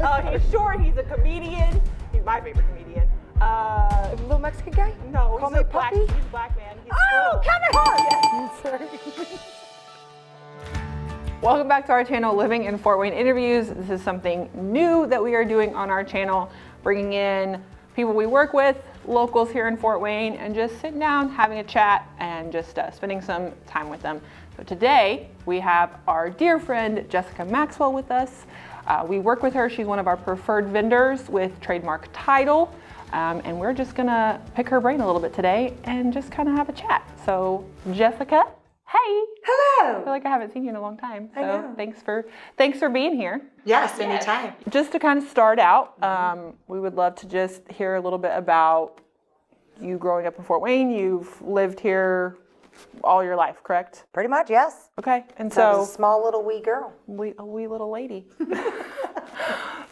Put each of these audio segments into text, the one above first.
He's short. He's a comedian. He's my favorite comedian. The little Mexican guy? No, Call he's me a black. puppy? He's a black man. He's Oh, Kevin Sorry. Welcome back to our channel, Living in Fort Wayne Interviews. This is something new that we are doing on our channel, bringing in people we work with, locals here in Fort Wayne, and just sitting down, having a chat, and just spending some time with them. So today, we have our dear friend, Jessica Maxwell with us. We work with her. She's one of our preferred vendors with Trademark Title. And we're just gonna pick her brain a little bit today and just kind of have a chat. So Jessica, hey. Hello. I feel like I haven't seen you in a long time. So I know. thanks for being here. Yes, anytime. Just to kind of start out, we would love to just hear a little bit about you growing up in Fort Wayne. You've lived here all your life, correct? Pretty much, yes. Okay, and I so was a small little wee girl. a wee little lady.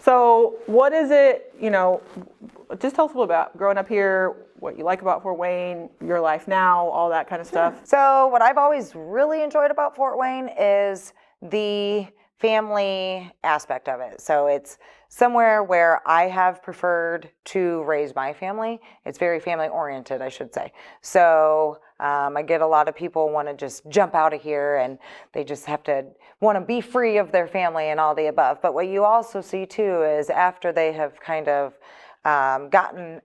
So what is it, just tell us a little about growing up here, what you like about Fort Wayne, your life now, all that kind of stuff. So what I've always really enjoyed about Fort Wayne is the family aspect of it. So it's somewhere where I have preferred to raise my family. It's very family oriented, I should say. So I get a lot of people want to just jump out of here and they just have to want to be free of their family and all the above. But what you also see too is after they have kind of gotten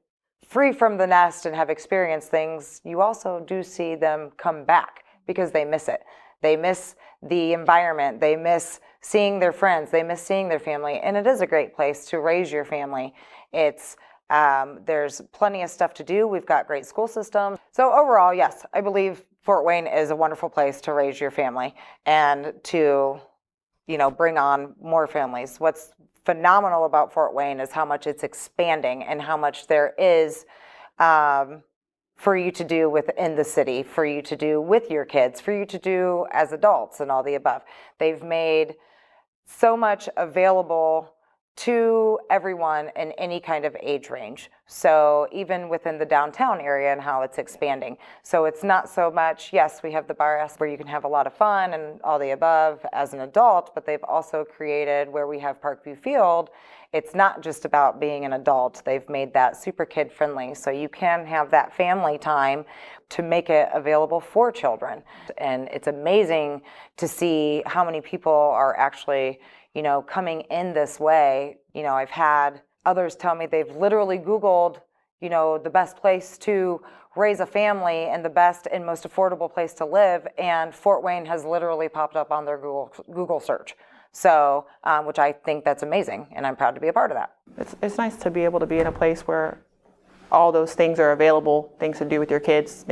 free from the nest and have experienced things, you also do see them come back because they miss it. They miss the environment. They miss seeing their friends. They miss seeing their family. And it is a great place to raise your family. It's there's plenty of stuff to do. We've got great school systems. So overall, yes, I believe Fort Wayne is a wonderful place to raise your family and to, bring on more families. What's phenomenal about Fort Wayne is how much it's expanding and how much there is for you to do within the city, for you to do with your kids, for you to do as adults and all the above. They've made so much available to everyone in any kind of age range. So even within the downtown area and how it's expanding. So it's not so much, yes, we have the bar where you can have a lot of fun and all the above as an adult, but they've also created where we have Parkview Field. It's not just about being an adult. They've made that super kid friendly. So you can have that family time to make it available for children. And it's amazing to see how many people are actually coming in this way. I've had others tell me they've literally Googled, the best place to raise a family and the best and most affordable place to live, and Fort Wayne has literally popped up on their Google search. So, which I think that's amazing, and I'm proud to be a part of that. It's nice to be able to be in a place where all those things are available, things to do with your kids,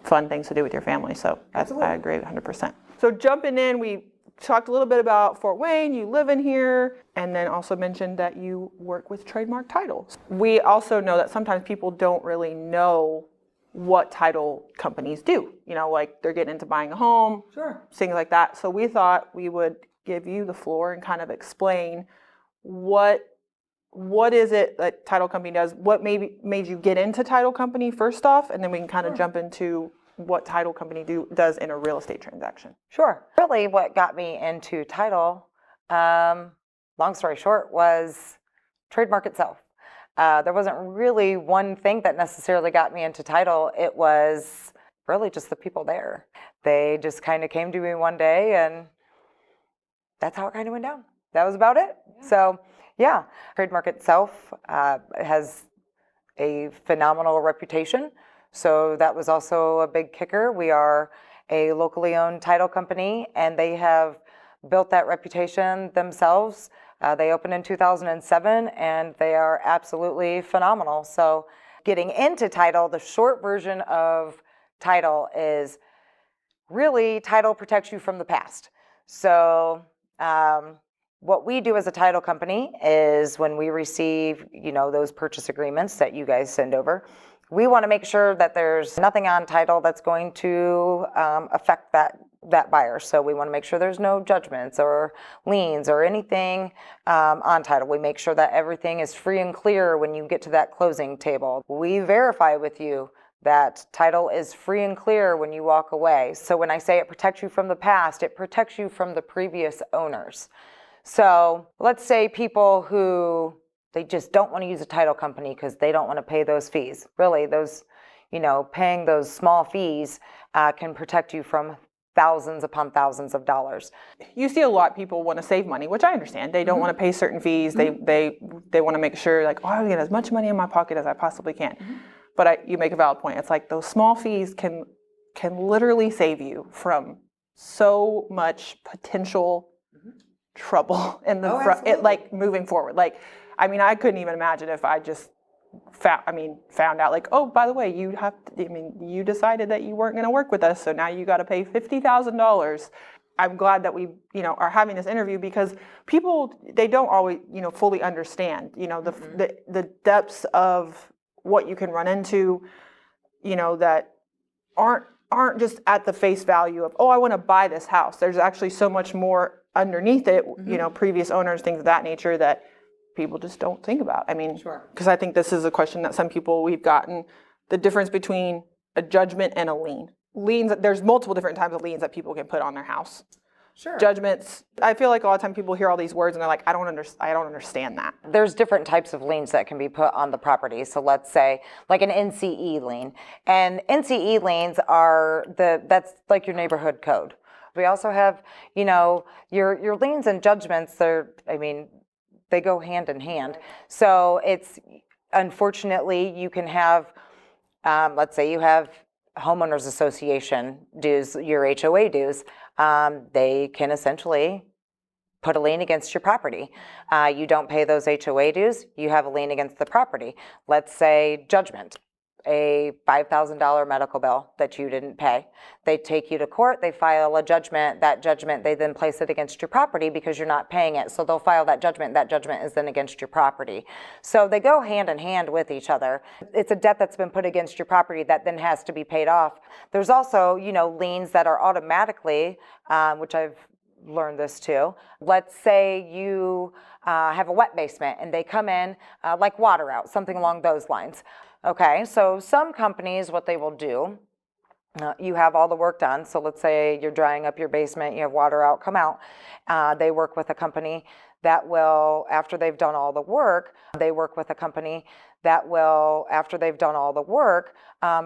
fun things to do with your family. So I agree 100%. So jumping in, we talked a little bit about Fort Wayne, you live in here, and then also mentioned that you work with Trademark Title. We also know that sometimes people don't really know what title companies do. Like they're getting into buying a home, Sure. things like that. So we thought we would give you the floor and kind of explain what is it that title company does, what maybe made you get into title company first off, and then we can kind of jump into what title company does in a real estate transaction. Sure. Really what got me into title, long story short, was Trademark itself. There wasn't really one thing that necessarily got me into title. It was really just the people there. They just kind of came to me one day and that's how it kind of went down. That was about it. Yeah. So yeah, Trademark itself has a phenomenal reputation. So that was also a big kicker. We are a locally owned title company, and they have built that reputation themselves. They opened in 2007, and they are absolutely phenomenal. So getting into title, the short version of title is really title protects you from the past. So what we do as a title company is when we receive, those purchase agreements that you guys send over, we want to make sure that there's nothing on title that's going to affect that buyer. So we want to make sure there's no judgments or liens or anything on title. We make sure that everything is free and clear when you get to that closing table. We verify with you that title is free and clear when you walk away. So when I say it protects you from the past, it protects you from the previous owners. So let's say people who they just don't want to use a title company because they don't want to pay those fees. Really, those, paying those small fees can protect you from thousands upon thousands of dollars. You see a lot of people want to save money, which I understand. They don't want to pay certain fees. They want to make sure like, oh, I get as much money in my pocket as I possibly can. But you make a valid point. It's like those small fees can literally save you from so much potential trouble in the front, like moving forward. Like, I mean, I couldn't even imagine if I just found out like, oh, by the way, you decided that you weren't going to work with us, so now you got to pay $50,000. I'm glad that we, are having this interview because people, they don't always, fully understand, the depths of what you can run into, that aren't just at the face value of, oh, I want to buy this house. There's actually so much more underneath it, previous owners, things of that nature that people just don't think about. I mean, because I think this is a question that some people we've gotten, the difference between a judgment and a lien. Liens, there's multiple different types of liens that people can put on their house. Judgments, I feel like a lot of times people hear all these words and they're like, I don't understand that. There's different types of liens that can be put on the property. So let's say like an NCE lien. And NCE liens are that's like your neighborhood code. We also have, your liens and judgments, they go hand in hand. So it's, unfortunately, you can have, let's say you have homeowners association dues, your HOA dues, they can essentially put a lien against your property. You don't pay those HOA dues, you have a lien against the property. Let's say judgment, a $5,000 medical bill that you didn't pay. They take you to court, they file a judgment. That judgment, they then place it against your property because you're not paying it. So they'll file that judgment. That judgment is then against your property. So they go hand in hand with each other. It's a debt that's been put against your property that then has to be paid off. There's also, liens that are automatically, which I've learned this too. Let's say you have a wet basement and they come in like water out, something along those lines. Okay, so some companies, what they will do, you have all the work done. So let's say you're drying up your basement, you have water out, come out. They work with a company that will, after they've done all the work,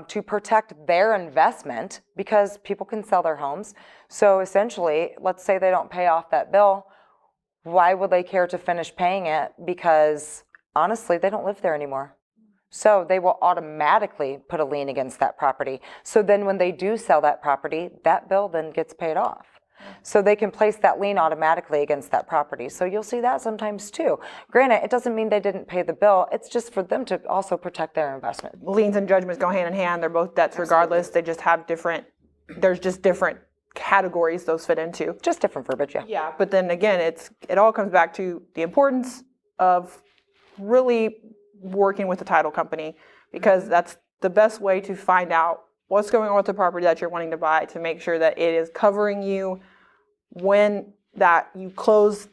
to protect their investment because people can sell their homes. So essentially, let's say they don't pay off that bill. Why would they care to finish paying it? Because honestly, they don't live there anymore. So they will automatically put a lien against that property. So then when they do sell that property, that bill then gets paid off. So they can place that lien automatically against that property. So you'll see that sometimes too. Granted, it doesn't mean they didn't pay the bill. It's just for them to also protect their investment. Liens and judgments go hand in hand. They're both debts regardless. They just have there's just different categories those fit into. Just different verbiage, yeah. Yeah, but then again, it all comes back to the importance of really working with the title company because that's the best way to find out what's going on with the property that you're wanting to buy to make sure that it is covering you when that you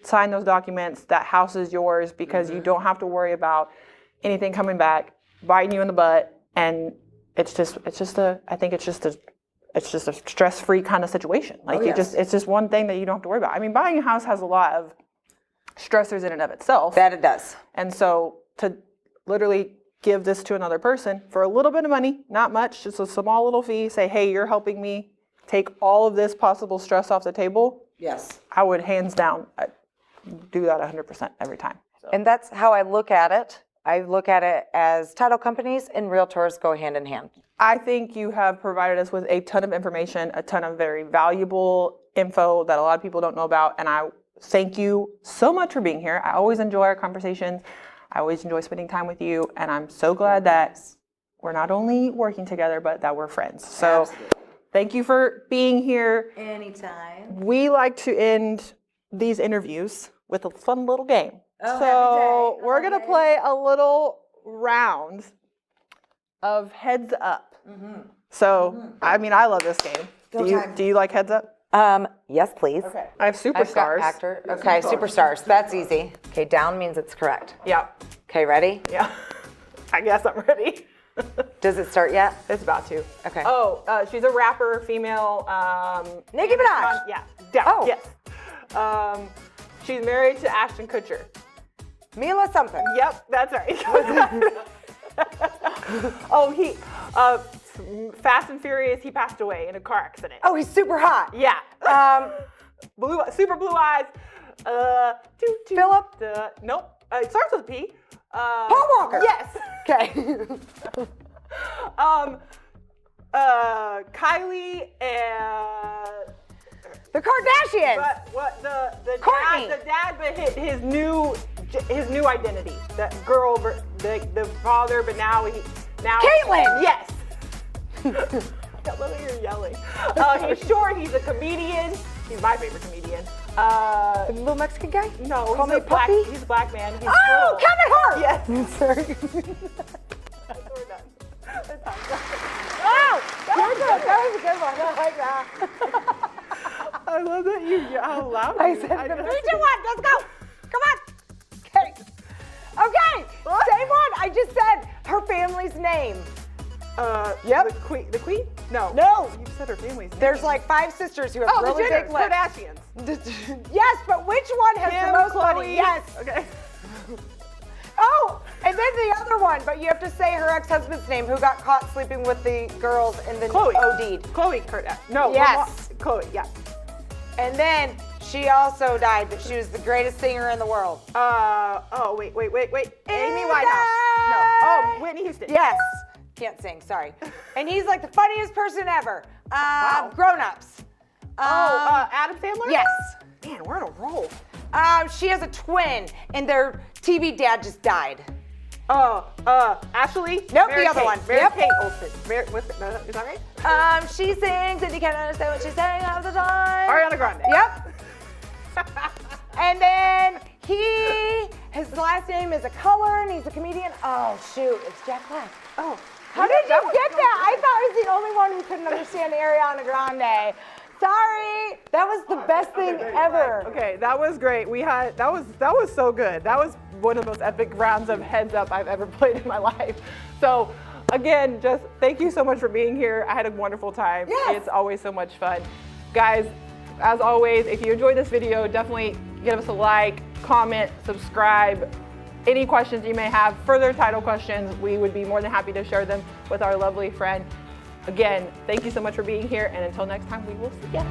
sign those documents, that house is yours because you don't have to worry about anything coming back, biting you in the butt. And it's just a stress-free kind of situation. Like it's just one thing that you don't have to worry about. I mean, buying a house has a lot of stressors in and of itself. That it does. And so to literally give this to another person for a little bit of money, not much, just a small little fee, say, hey, you're helping me take all of this possible stress off the table. Yes. I would hands down do that 100% every time. So. And that's how I look at it. I look at it as title companies and realtors go hand in hand. I think you have provided us with a ton of information, a ton of very valuable info that a lot of people don't know about. And I thank you so much for being here. I always enjoy our conversations. I always enjoy spending time with you, and I'm so glad that we're not only working together, but that we're friends. So thank you for being here. Anytime. We like to end these interviews with a fun little game. Oh, so we're going to play a little round of heads up. So, I mean, I love this game. Do you like heads up? Yes, please. Okay. I have superstars. Okay, superstars. That's easy. Okay, down means it's correct. Yeah. Okay, ready? Yeah. I guess I'm ready. Does it start yet? It's about to. Okay. Oh, she's a rapper, female. Nicki Minaj. Yeah. Oh. Yes. She's married to Ashton Kutcher. Mila something. Yep, that's right. Oh, he, Fast and Furious, he passed away in a car accident. Oh, he's super hot. Yeah. Super blue eyes. Philip? Nope. It starts with P. Paul Walker. Yes. Okay. Kylie and The Kardashians. but what the Courtney. dad but his new identity. The girl, the father, but now Caitlyn. Yes. I love that you're yelling. He's short. He's a comedian. He's my favorite comedian. The little Mexican guy? No, Call he's me a black. Puppy? He's a black man. He's Oh, cool. Kevin Hart. Yes. Sorry. We're done. The time's up. Oh, that was a good one. I like that. I love that you how loud. I you- said, I 3, 2, 1, know. let's go. Come on. Okay. Okay. Same one. I just said her family's name. Yep. The queen? No. No. You said her family's name. There's like 5 sisters who have the really Jenners, big lips. Kardashians. Yes, but which one has Kim, the most Chloe. money? Yes. Okay. Oh, and then the other one, but you have to say her ex-husband's name who got caught sleeping with the girls and then Chloe. OD'd. Chloe Kardashian. No. Yes. Chloe. Yeah. And then she also died, but she was the greatest singer in the world. Oh wait. Amy In Winehouse. No. the- Oh, Whitney Houston. Yes. Can't sing, sorry. And he's like the funniest person ever. Wow. Grown Ups. Adam Sandler. Yes. Man, we're on a roll. She has a twin, and their TV dad just died. Ashley. Nope, Mary the other Kate. one. Mary Yep. Kate Olsen. No, is that right? She sings, and you can't understand what she's saying half the time. Ariana Grande. Yep. And then his last name is a color, and he's a comedian. Oh, shoot, it's Jack Black. Oh. How did you get that? I thought I was the only one who couldn't understand Ariana Grande. Sorry, that was the best thing ever. Okay, that was great. That was so good. That was one of the most epic rounds of heads up I've ever played in my life. So again, just thank you so much for being here. I had a wonderful time. Yes. It's always so much fun. Guys, as always, if you enjoyed this video, definitely give us a like, comment, subscribe. Any questions you may have, further title questions, we would be more than happy to share them with our lovely friend. Again, thank you so much for being here, and until next time, we will see ya.